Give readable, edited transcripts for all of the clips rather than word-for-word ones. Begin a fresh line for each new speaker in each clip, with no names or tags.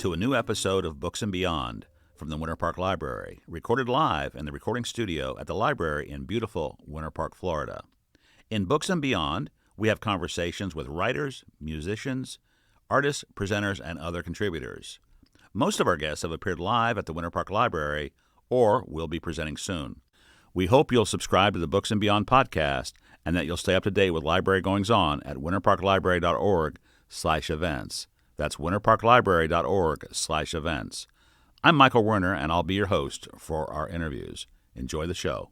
to a new episode of Books and Beyond from the Winter Park Library, recorded live in the recording studio at the library in beautiful Winter Park, Florida. In Books and Beyond, we have conversations with writers, musicians, artists, presenters, and other contributors. Most of our guests have appeared live at the Winter Park Library or will be presenting soon. We hope you'll subscribe to the Books and Beyond podcast and that you'll stay up to date with library goings-on at winterparklibrary.org/events. That's winterparklibrary.org/events. I'm Michael Werner, and I'll be your host for our interviews. Enjoy the show.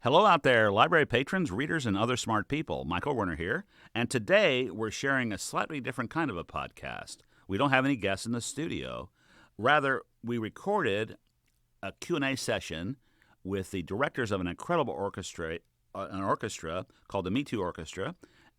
Hello out there, library patrons, readers, and other smart people. Michael Werner here, and today we're sharing a slightly different kind of a podcast. We don't have any guests in the studio. Rather, we recorded a Q&A session with the directors of an incredible orchestra called the Me Too Orchestra,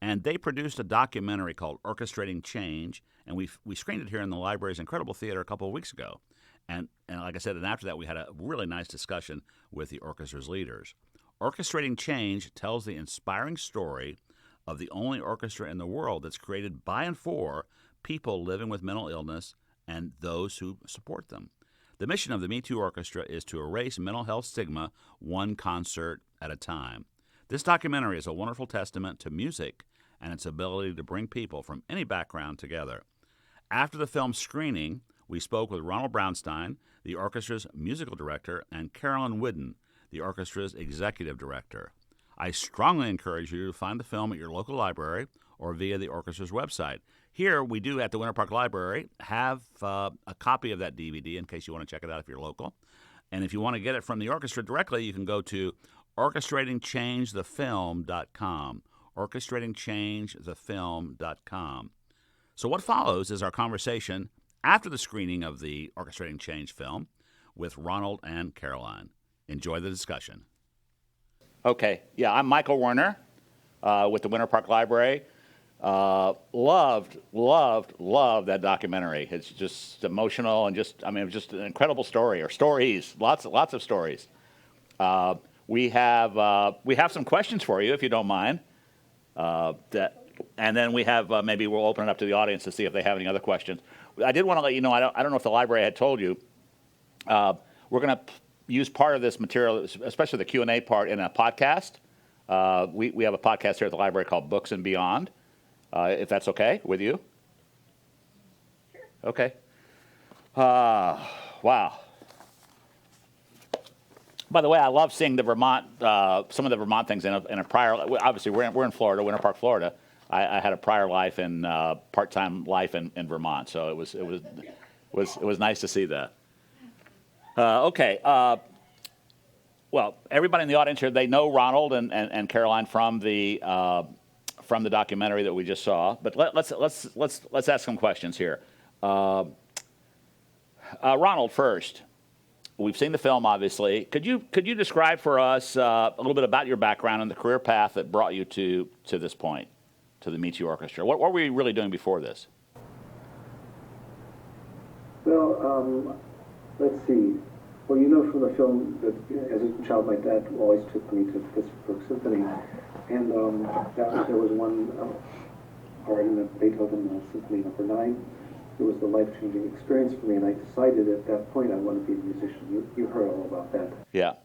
and they produced a documentary called Orchestrating Change, and we screened it here in the library's incredible theater a couple of weeks ago. And like I said, and after that we had a really nice discussion with the orchestra's leaders. Orchestrating Change tells the inspiring story of the only orchestra in the world that's created by and for people living with mental illness and those who support them. The mission of the Me Too Orchestra is to erase mental health stigma one concert at a time. This documentary is a wonderful testament to music and its ability to bring people from any background together. After the film's screening, we spoke with Ronald Braunstein, the orchestra's musical director, and Carolyn Whiddon, the orchestra's executive director. I strongly encourage you to find the film at your local library or via the orchestra's website. Here, we do at the Winter Park Library have a copy of that DVD in case you want to check it out if you're local. And if you want to get it from the orchestra directly, you can go to orchestratingchangethefilm.com. orchestratingchangethefilm.com. So what follows is our conversation after the screening of the Orchestrating Change film with Ronald and Caroline. Enjoy the discussion. Okay, yeah, I'm Michael Werner with the Winter Park Library. Loved that documentary. It's just emotional and it was just an incredible story, or stories, lots of stories. We have some questions for you if you don't mind. And then we have maybe we'll open it up to the audience to see if they have any other questions. I did want to let you know, I don't know if the library had told you, we're going to use part of this material, especially the Q&A part, in a podcast. We have a podcast here at the library called Books and Beyond, if that's okay with you. Okay. Wow. By the way, I love seeing the Vermont, some of the Vermont things in a prior. Obviously, we're in Florida, Winter Park, Florida. I had a prior life in part-time life in Vermont, so it was nice to see that. Okay. Well, everybody in the audience here, they know Ronald and Caroline from the documentary that we just saw. But let's ask some questions here. Ronald, first. We've seen the film, obviously. Could you describe for us a little bit about your background and the career path that brought you to this point, to the Me Too Orchestra? What were you really doing before this?
Well, let's see. Well, you know from the film that as a child, my dad always took me to Pittsburgh Symphony, and there was one part in the Beethoven Symphony No. 9. It was the life-changing experience for me, and I decided at that point I wanted to be a musician. You heard all about that.
Yeah.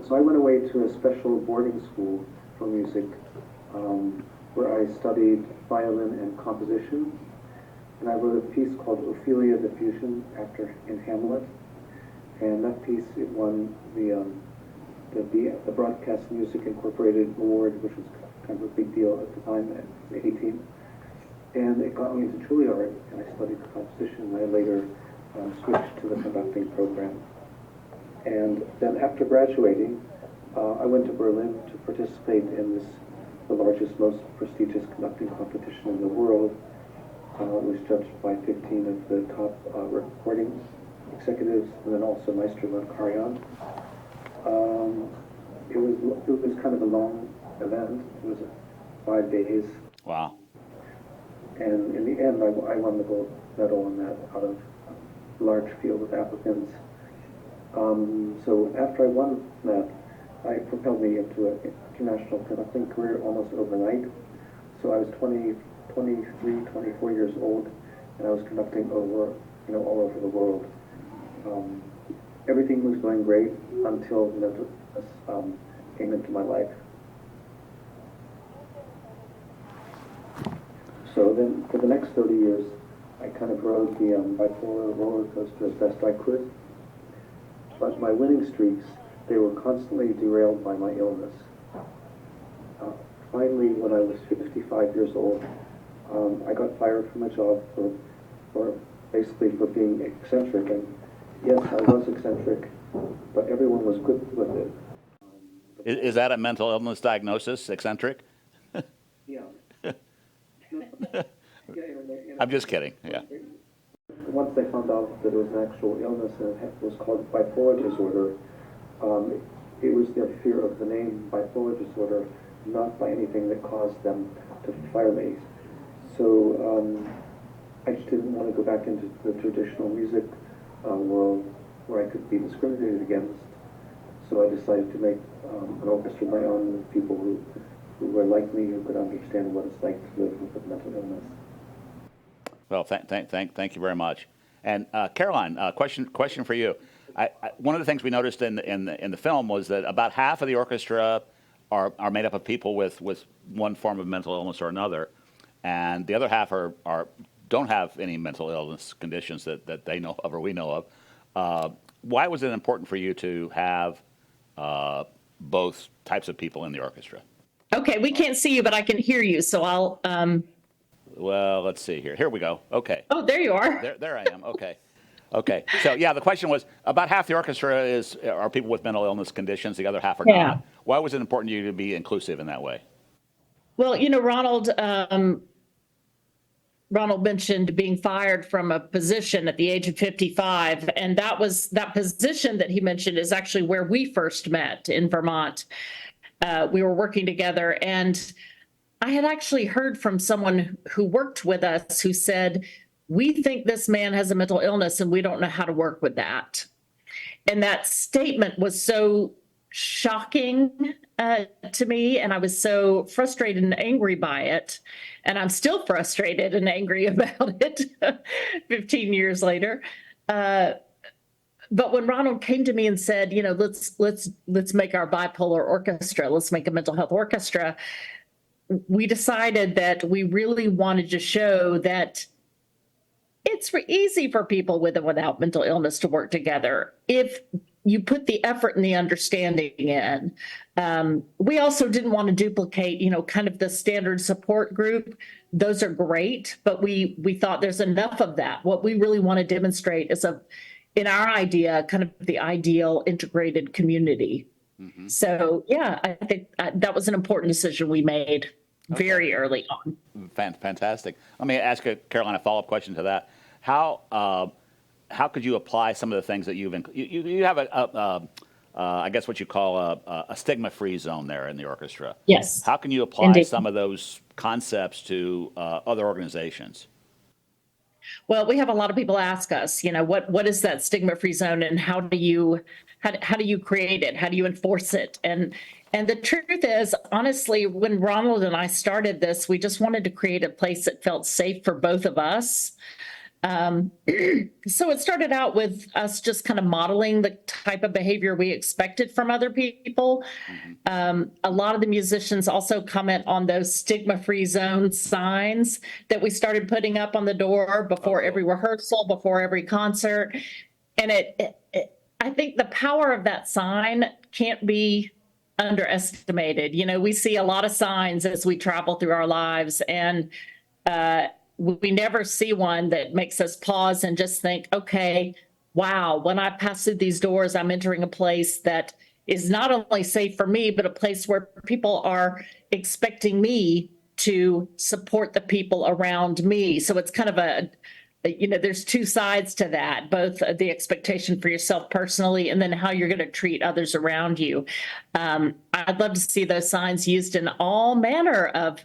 So I went away to a special boarding school for music, where I studied violin and composition, and I wrote a piece called Ophelia the Fusion in Hamlet, and that piece, it won the Broadcast Music Incorporated Award, which was kind of a big deal at the time, at 18. And it got me into Juilliard, and I studied composition, and I later switched to the conducting program. And then after graduating, I went to Berlin to participate in the largest, most prestigious conducting competition in the world. It was judged by 15 of the top recording executives, and then also Maestro von Karajan. It was kind of a long event. It was 5 days.
Wow.
And in the end, I won the gold medal in that out of a large field of applicants. So after I won that, it propelled me into an international conducting career almost overnight. So I was 24 23, 24 years old, and I was conducting over, all over the world. Everything was going great until mental illness came into my life. So then, for the next 30 years, I kind of rode the bipolar roller coaster as best I could. But my winning streaks, they were constantly derailed by my illness. Finally, when I was 55 years old, I got fired from a job for basically for being eccentric. And yes, I was eccentric, but everyone was good with it.
Is that a mental illness diagnosis, eccentric?
Yeah.
I'm just kidding, yeah.
Once they found out that it was an actual illness and it was called bipolar disorder, it was their fear of the name bipolar disorder, not by anything that caused them to fire me. So I just didn't want to go back into the traditional music world where I could be discriminated against. So I decided to make an orchestra of my own with people who were like me, who could understand what it's like to live with a mental illness.
Well, thank you very much. And Caroline, question for you. One of the things we noticed in the film was that about half of the orchestra are made up of people with one form of mental illness or another, and the other half don't have any mental illness conditions that they know of or we know of. Why was it important for you to have both types of people in the orchestra?
Okay, we can't see you, but I can hear you, so I'll.
Well, let's see here. Here we go. Okay.
Oh, there you are.
There I am. Okay. Okay. So yeah, the question was about half the orchestra are people with mental illness conditions. The other half are not. Why was it important to you to be inclusive in that way?
Well, Ronald mentioned being fired from a position at the age of 55, and that position that he mentioned is actually where we first met in Vermont. We were working together, and I had actually heard from someone who worked with us who said, "We think this man has a mental illness and we don't know how to work with that." And that statement was so shocking to me, and I was so frustrated and angry by it. And I'm still frustrated and angry about it 15 years later. But when Ronald came to me and said, let's make our bipolar orchestra, let's make a mental health orchestra, we decided that we really wanted to show that it's easy for people with and without mental illness to work together if you put the effort and the understanding in. We also didn't want to duplicate, kind of the standard support group. Those are great, but we thought there's enough of that. What we really want to demonstrate is in our idea, kind of the ideal integrated community. Mm-hmm. So yeah, I think that was an important decision we made very early on.
Fantastic. Let me ask Caroline a follow-up question to that. How could you apply some of the things that you have I guess what you call a stigma-free zone there in the orchestra?
Yes.
How can you apply
Indeed.
some of those concepts to other organizations?
Well, we have a lot of people ask us, what is that stigma-free zone, and how do you create it? How do you enforce it? And the truth is, honestly, when Ronald and I started this, we just wanted to create a place that felt safe for both of us. So it started out with us just kind of modeling the type of behavior we expected from other people. Mm-hmm. A lot of the musicians also comment on those stigma-free zone signs that we started putting up on the door before every rehearsal, before every concert. And I think the power of that sign can't be underestimated. We see a lot of signs as we travel through our lives, and we never see one that makes us pause and just think, okay, wow, when I pass through these doors, I'm entering a place that is not only safe for me, but a place where people are expecting me to support the people around me. So it's kind of there's two sides to that, both the expectation for yourself personally and then how you're going to treat others around you. I'd love to see those signs used in all manner of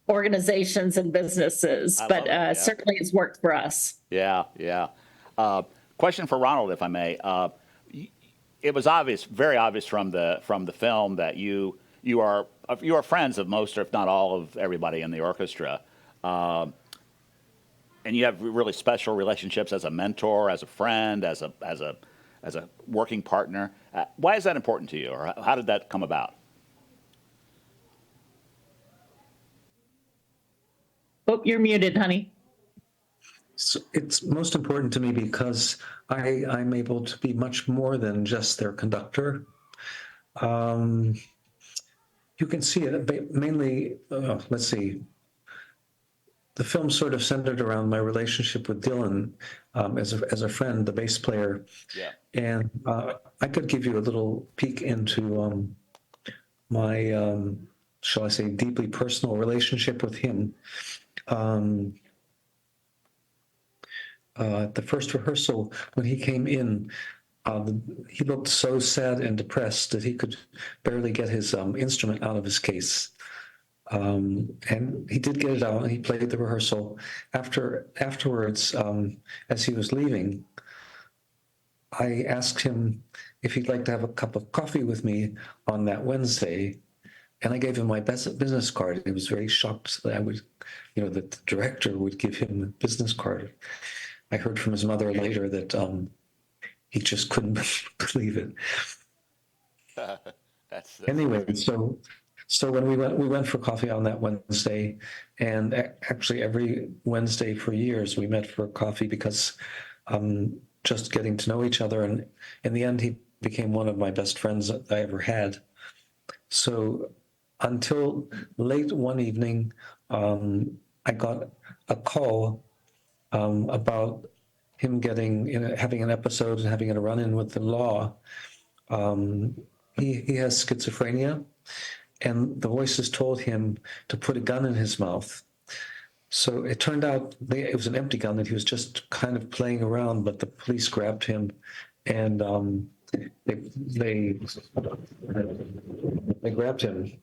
organizations and businesses, but certainly it's worked for us. Yeah.
Question for Ronald, if I may. It was obvious, very obvious from the film that you are friends of most, if not all, of everybody in the orchestra. and you have really special relationships as a mentor, as a friend, as a working partner. Why is that important to you, or how did that come about?
Oh, you're muted, honey.
So it's most important to me because I'm able to be much more than just their conductor. Um, you can see it mainly, let's see, the film sort of centered around my relationship with Dylan as a friend, the bass player.
Yeah.
And I could give you a little peek into my, shall I say, deeply personal relationship with him. At the first rehearsal, when he came in, he looked so sad and depressed that he could barely get his instrument out of his case. And he did get it out, and he played the rehearsal. Afterwards, as he was leaving, I asked him if he'd like to have a cup of coffee with me on that Wednesday, and I gave him my business card. He was very shocked that that the director would give him a business card. I heard from his mother later that he just couldn't believe it.
That's
Anyway, so when we went for coffee on that Wednesday, and actually every Wednesday for years we met for coffee because just getting to know each other, and in the end he became one of my best friends that I ever had. So until late one evening, I got a call about him having an episode and having a run-in with the law. He has schizophrenia, and the voices told him to put a gun in his mouth. So it turned out it was an empty gun that he was just kind of playing around, but the police grabbed him, and they grabbed him.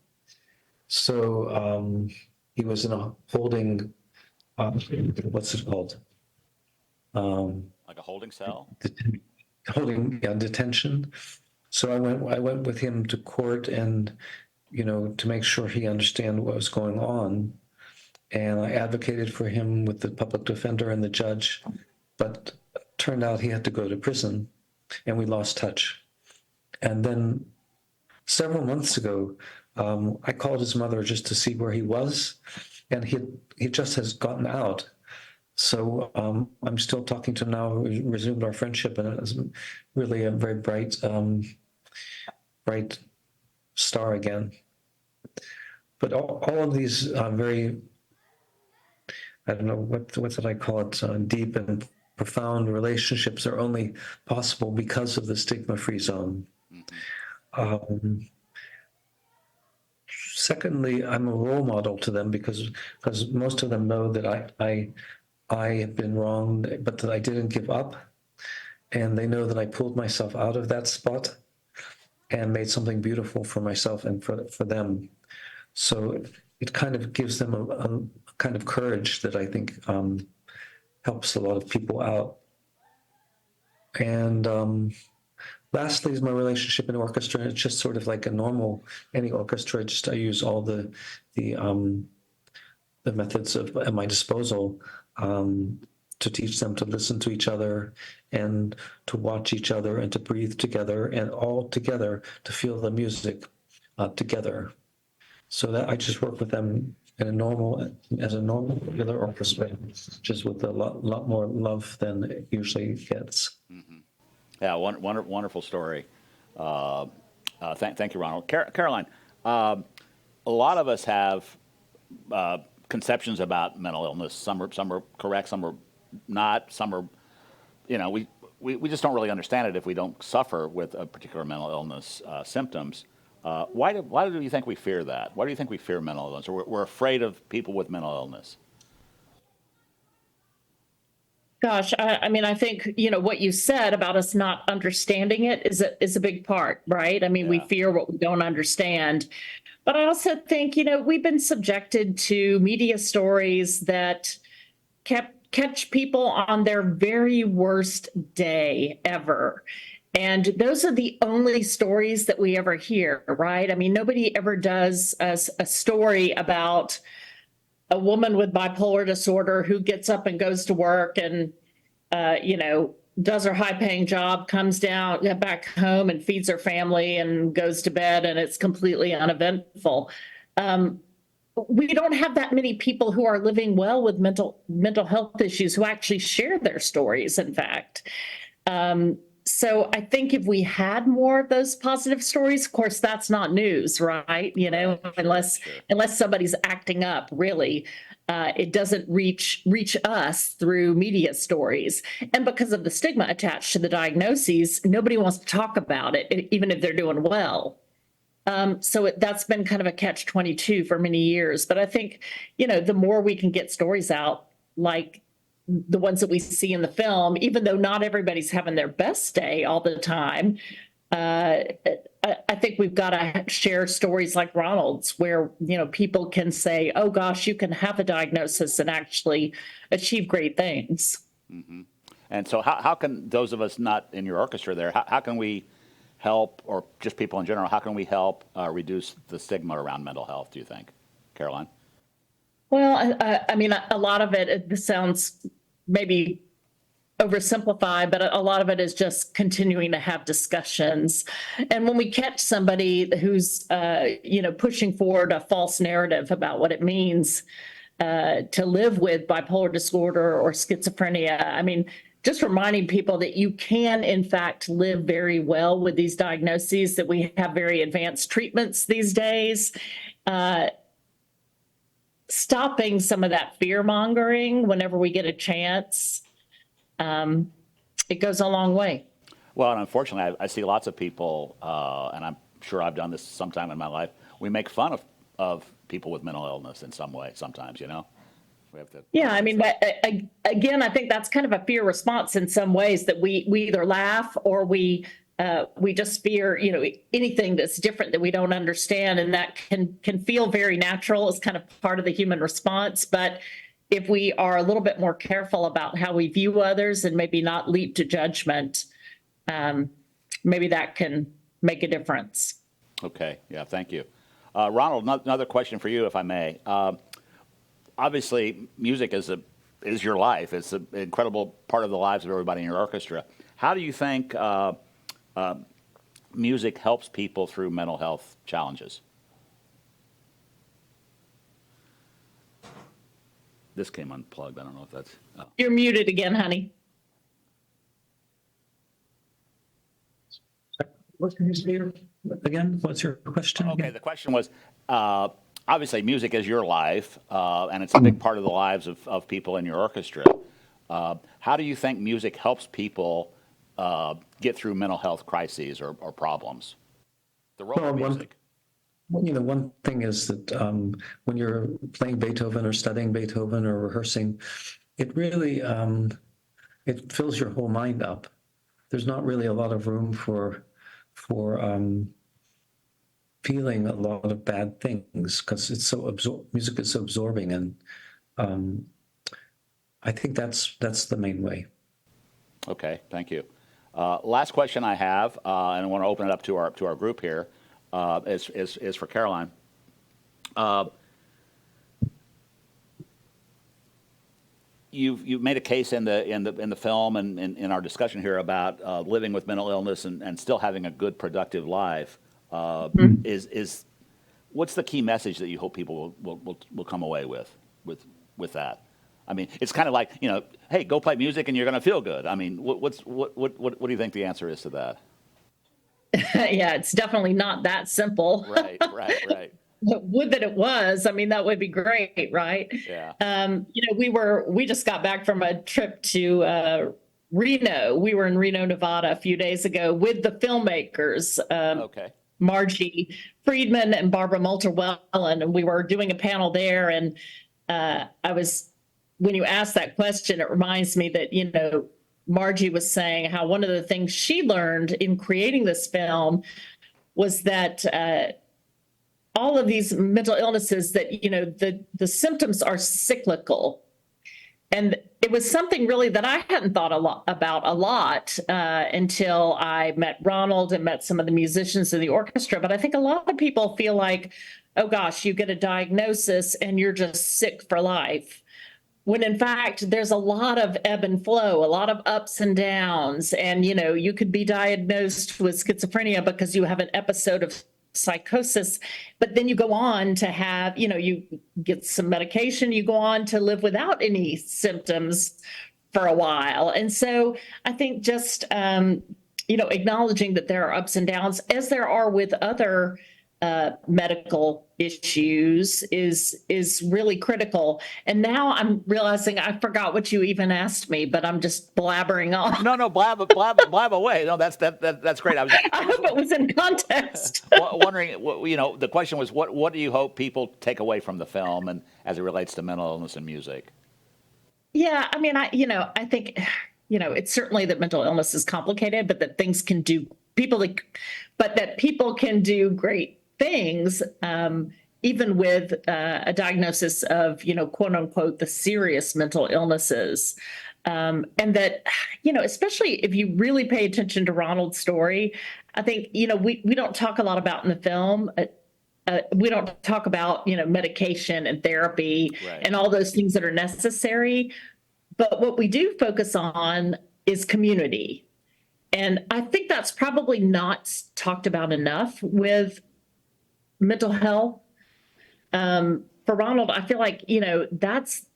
So he was in a holding, what's it called?
like a holding cell.
Detention. So I went with him to court, and to make sure he understand what was going on, and I advocated for him with the public defender and the judge, but turned out he had to go to prison, and we lost touch. And then several months ago, I called his mother just to see where he was, and he just has gotten out. So I'm still talking to him now. We resumed our friendship, and it's really a very bright star again. But all of these very, I don't know, what did I call it, deep and profound relationships are only possible because of the stigma-free zone. Mm-hmm. Secondly, I'm a role model to them because most of them know that I have been wrong, but that I didn't give up. And they know that I pulled myself out of that spot and made something beautiful for myself and for them. So it kind of gives them a kind of courage that I think helps a lot of people out. And lastly is my relationship in orchestra. It's just sort of like any orchestra. I use all the methods at my disposal to teach them to listen to each other and to watch each other and to breathe together and all together to feel the music together. So that I just work with them as a normal regular orchestra, just with a lot more love than it usually gets.
Mm-hmm. Yeah, wonderful story. Thank you, Ronald. Caroline, a lot of us have conceptions about mental illness. Some are correct, some are not. Some are, we just don't really understand it if we don't suffer with a particular mental illness symptoms. Why do you think we fear that? Why do you think we fear mental illness, or we're afraid of people with mental illness?
Gosh, I mean, I think, what you said about us not understanding it is a big part, right? I mean,
Yeah.
We fear what we don't understand. But I also think, we've been subjected to media stories that catch people on their very worst day ever. And those are the only stories that we ever hear, right? I mean, nobody ever does a story about a woman with bipolar disorder who gets up and goes to work and, does her high paying job, comes down back home and feeds her family and goes to bed, and it's completely uneventful. We don't have that many people who are living well with mental health issues who actually share their stories, in fact. So I think if we had more of those positive stories, of course, that's not news, right? Unless somebody's acting up, really, it doesn't reach us through media stories. And because of the stigma attached to the diagnoses, nobody wants to talk about it, even if they're doing well. So that's been kind of a catch-22 for many years. But I think, the more we can get stories out, like the ones that we see in the film, even though not everybody's having their best day all the time, I think we've got to share stories like Ronald's, where, people can say, oh gosh, you can have a diagnosis and actually achieve great things.
Mm-hmm. And so how can those of us not in your orchestra there, how can we help, or just people in general, how can we help reduce the stigma around mental health, do you think, Caroline?
Well, I mean, a lot of it sounds maybe oversimplified, but a lot of it is just continuing to have discussions. And when we catch somebody who's, pushing forward a false narrative about what it means to live with bipolar disorder or schizophrenia, I mean, just reminding people that you can, in fact, live very well with these diagnoses, that we have very advanced treatments these days. Stopping some of that fear mongering whenever we get a chance, it goes a long way.
Well, and unfortunately, I see lots of people, and I'm sure I've done this sometime in my life, we make fun of people with mental illness in some way sometimes, We have to. Yeah,
I mean, again, I think that's kind of a fear response in some ways, that we either laugh or we just fear, anything that's different that we don't understand, and that can feel very natural. It's kind of part of the human response. But if we are a little bit more careful about how we view others and maybe not leap to judgment, maybe that can make a difference.
Okay. Yeah. Thank you, Ronald. Another question for you, if I may. Obviously, music is your life. It's an incredible part of the lives of everybody in your orchestra. How do you think music helps people through mental health challenges? This came unplugged. I don't know if that's... Oh.
You're muted again, honey.
What can you say again? What's your question?
Okay, the question was, obviously music is your life, and it's a big part of the lives of people in your orchestra. How do you think music helps people get through mental health crises or problems? The role of music.
One thing is that when you're playing Beethoven or studying Beethoven or rehearsing, it really it fills your whole mind up. There's not really a lot of room for feeling a lot of bad things, because it's so music is so absorbing, and I think that's the main way.
Okay, thank you. Last question I have, and I want to open it up to our group here, is for Caroline. You've made a case in the film and in our discussion here about living with mental illness and still having a good, productive life. Is what's the key message that you hope people will come away with that? I mean, it's kind of like, hey, go play music and you're going to feel good. I mean, what do you think the answer is to that?
Yeah, it's definitely not that simple.
Right.
Would that it was. I mean, that would be great, right?
Yeah.
We just got back from a trip to Reno. We were in Reno, Nevada a few days ago with the filmmakers.
Okay.
Margie Friedman and Barbara Moulter-Wellen, and we were doing a panel there. And when you asked that question, it reminds me that, Margie was saying how one of the things she learned in creating this film was that all of these mental illnesses, that, the symptoms are cyclical. And it was something really that I hadn't thought about a lot until I met Ronald and met some of the musicians in the orchestra. But I think a lot of people feel like, oh gosh, you get a diagnosis and you're just sick for life. When in fact, there's a lot of ebb and flow, a lot of ups and downs. And, you could be diagnosed with schizophrenia because you have an episode of psychosis, but then you go on to have, you get some medication, you go on to live without any symptoms for a while. And so I think just, acknowledging that there are ups and downs, as there are with other medical issues, is really critical. And now I'm realizing I forgot what you even asked me, but I'm just blabbering on.
No, blab away. No, that's great.
I hope it was in context.
Wondering, the question was, what do you hope people take away from the film, and as it relates to mental illness and music?
Yeah, I mean, I think, it's certainly that mental illness is complicated, but that people can do great things, even with a diagnosis of, quote unquote, the serious mental illnesses. And that, especially if you really pay attention to Ronald's story, I think, we don't talk a lot about in the film. We don't talk about, medication and therapy and all those things that are necessary. But what we do focus on is community. And I think that's probably not talked about enough with mental health. For Ronald, I feel like, that's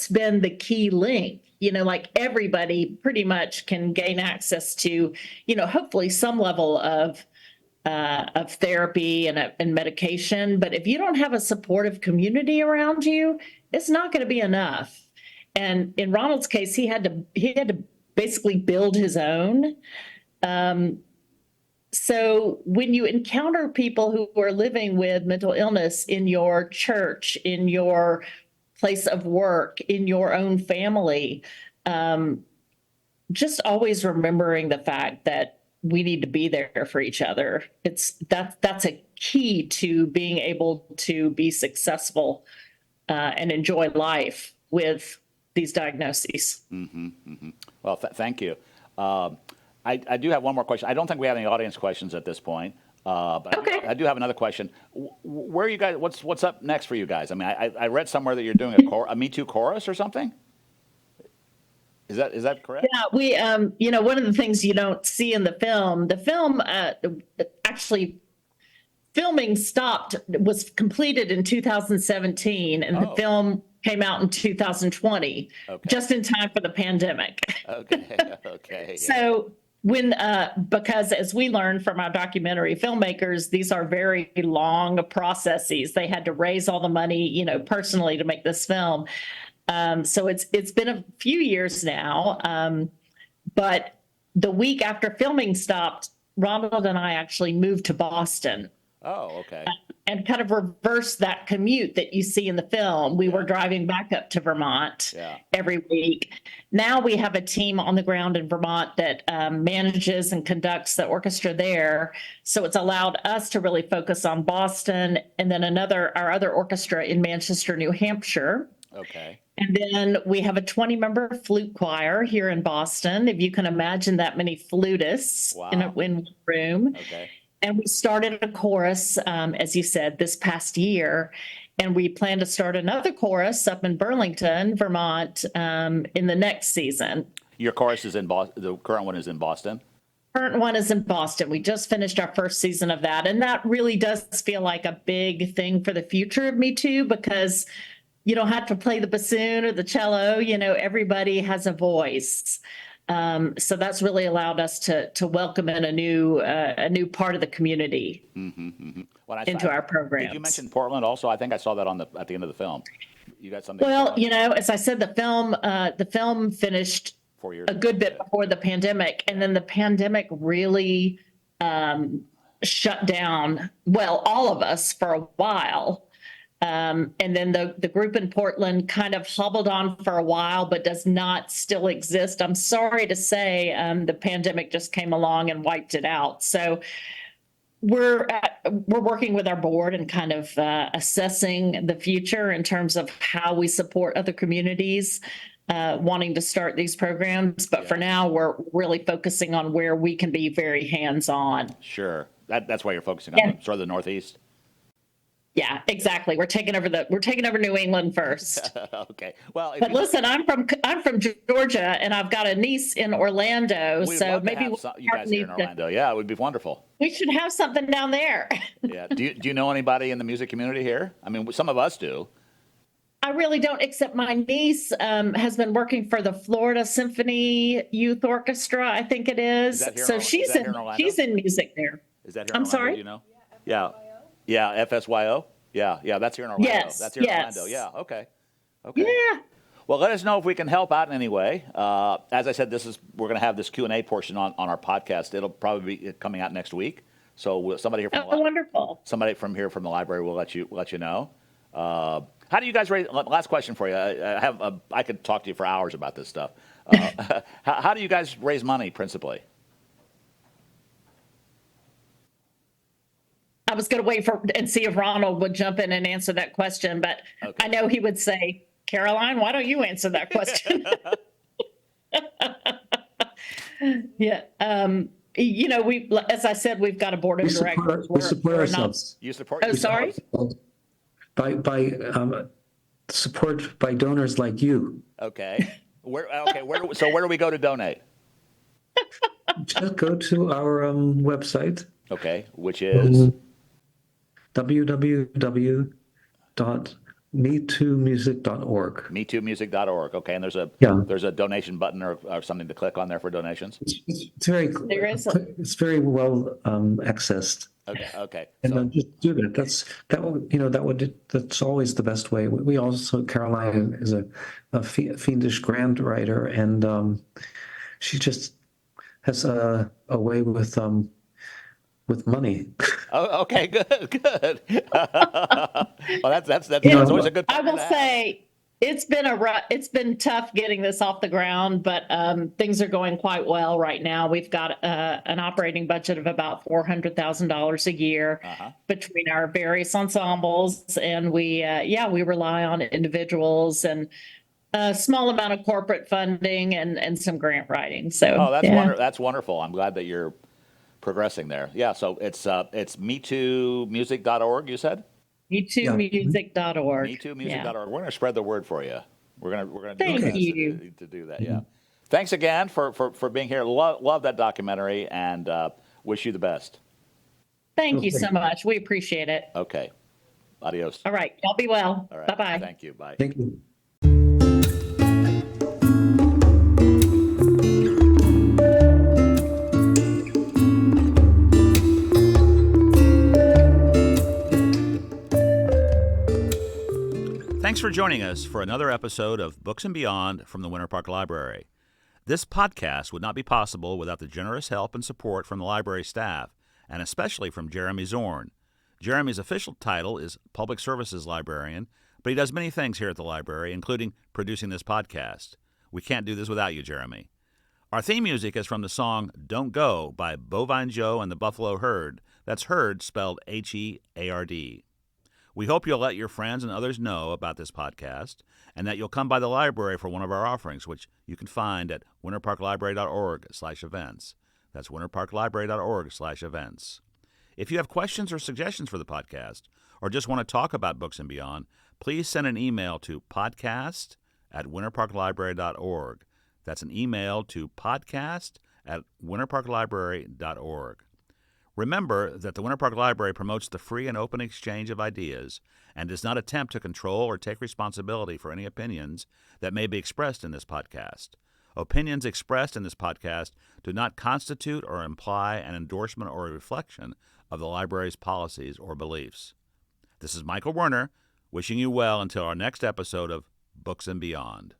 been the key link. Like everybody pretty much can gain access to, hopefully some level of therapy and medication. But if you don't have a supportive community around you, it's not going to be enough. And in Ronald's case, he had to basically build his own. So when you encounter people who are living with mental illness in your church, in your place of work, in your own family, just always remembering the fact that we need to be there for each other. That's a key to being able to be successful and enjoy life with these diagnoses.
Mm-hmm, mm-hmm. Well, thank you. I do have one more question. I don't think we have any audience questions at this point, but
okay.
I do have another question. Where are you guys? What's up next for you guys? I mean, I read somewhere that you're doing a Me Too chorus or something. Is that correct?
Yeah, we one of the things you don't see in the film actually filming was completed in 2017, and the film came out in 2020, just in time for the pandemic.
Okay.
So because as we learned from our documentary filmmakers, these are very long processes. They had to raise all the money, personally to make this film. So it's been a few years now. But the week after filming stopped, Ronald and I actually moved to Boston.
Oh, okay.
And kind of reverse that commute that you see in the film. We were driving back up to Vermont every week. Now we have a team on the ground in Vermont that manages and conducts the orchestra there. So it's allowed us to really focus on Boston, and then our other orchestra in Manchester, New Hampshire.
Okay.
And then we have a 20-member flute choir here in Boston. If you can imagine that many flutists in one room.
Okay.
And we started a chorus, as you said, this past year. And we plan to start another chorus up in Burlington, Vermont, in the next season.
Your chorus is in Boston. The current one is in Boston.
Current one is in Boston. We just finished our first season of that. And that really does feel like a big thing for the future of Me Too, because you don't have to play the bassoon or the cello. Everybody has a voice. So that's really allowed us to welcome in a new part of the community into our programs.
Did you mention Portland also? I think I saw that at the end of the film. You got something?
Well, as I said, the film finished
4 years
a good bit before the pandemic, and then the pandemic really shut down, all of us for a while. And then the group in Portland kind of hobbled on for a while, but does not still exist. I'm sorry to say, the pandemic just came along and wiped it out. So we're working with our board and kind of assessing the future in terms of how we support other communities wanting to start these programs. But for now, we're really focusing on where we can be very hands-on.
Sure. That's why you're focusing on sort of the Northeast.
Yeah, exactly. We're taking over New England first.
Okay. Well, if
But
you,
listen, I'm from Georgia, and I've got a niece in Orlando,
we'd
so
love to
maybe
have you guys here in Orlando. Yeah, it would be wonderful.
we should have something down there.
Yeah. Do you know anybody in the music community here? I mean, some of us do.
I really don't, except my niece has been working for the Florida Symphony Youth Orchestra, I think it is.
Is that here
So
is that here in Orlando?
she's in music there.
Is that here in
I'm
Orlando?
sorry?
Do you know? Yeah. Yeah. FSYO. Yeah. That's here in Orlando.
Yes,
That's here in
yes.
Orlando. Yeah. Okay. Okay.
Yeah.
Well, let us know if we can help out in any way. As I said, we're going to have this Q&A portion on our podcast. It'll probably be coming out next week. So somebody here from
Wonderful.
somebody from here from the library will let you know. How do you guys raise? Last question for you. I could talk to you for hours about this stuff. How do you guys raise money principally?
I was going to wait and see if Ronald would jump in and answer that question, but
Okay.
I know he would say, Caroline, why don't you answer that question? Yeah. As I said, we've got a board of directors.
We support
We're not-
ourselves
You support.
Oh, sorry?
by support by donors like you.
Okay. Where do we go to donate?
Just go to our website,
Okay, which is
www.metoomusic.org.
metoomusic.org. Okay, and
Yeah.
there's a donation button or something to click on there for donations.
It's very
There is
it's very well accessed.
Okay.
And
So,
then just do that. That's always the best way. We also, Caroline is a fiendish grant writer, and she just has a way with money.
okay, good. Well, that's always a good.
I
partner
will
to have.
say it's been tough getting this off the ground, but things are going quite well right now. We've got an operating budget of about $400,000 a year between our various ensembles, and we rely on individuals and a small amount of corporate funding and some grant writing. So
That's wonderful. I'm glad that you're progressing there. Yeah. So it's metoomusic.org. You said.
metoomusic.org.
metoomusic.org. We're going to spread the word for you. We're going to do
Thank
our best
you.
to do that. Yeah. Thanks again for being here. Love that documentary and wish you the best.
Thank you so much. We appreciate it.
Okay. Adios.
All right. Y'all be well.
All right.
Bye-bye.
Thank you. Bye.
Thank you.
Thanks for joining us for another episode of Books and Beyond from the Winter Park Library. This podcast would not be possible without the generous help and support from the library staff, and especially from Jeremy Zorn. Jeremy's official title is Public Services Librarian, but he does many things here at the library, including producing this podcast. We can't do this without you, Jeremy. Our theme music is from the song Don't Go by Bovine Joe and the Buffalo Herd. That's Herd spelled Heard. We hope you'll let your friends and others know about this podcast and that you'll come by the library for one of our offerings, which you can find at winterparklibrary.org/events. That's winterparklibrary.org/events. If you have questions or suggestions for the podcast or just want to talk about Books and Beyond, please send an email to podcast@winterparklibrary.org. That's an email to podcast@winterparklibrary.org. Remember that the Winter Park Library promotes the free and open exchange of ideas and does not attempt to control or take responsibility for any opinions that may be expressed in this podcast. Opinions expressed in this podcast do not constitute or imply an endorsement or a reflection of the library's policies or beliefs. This is Michael Werner, wishing you well until our next episode of Books and Beyond.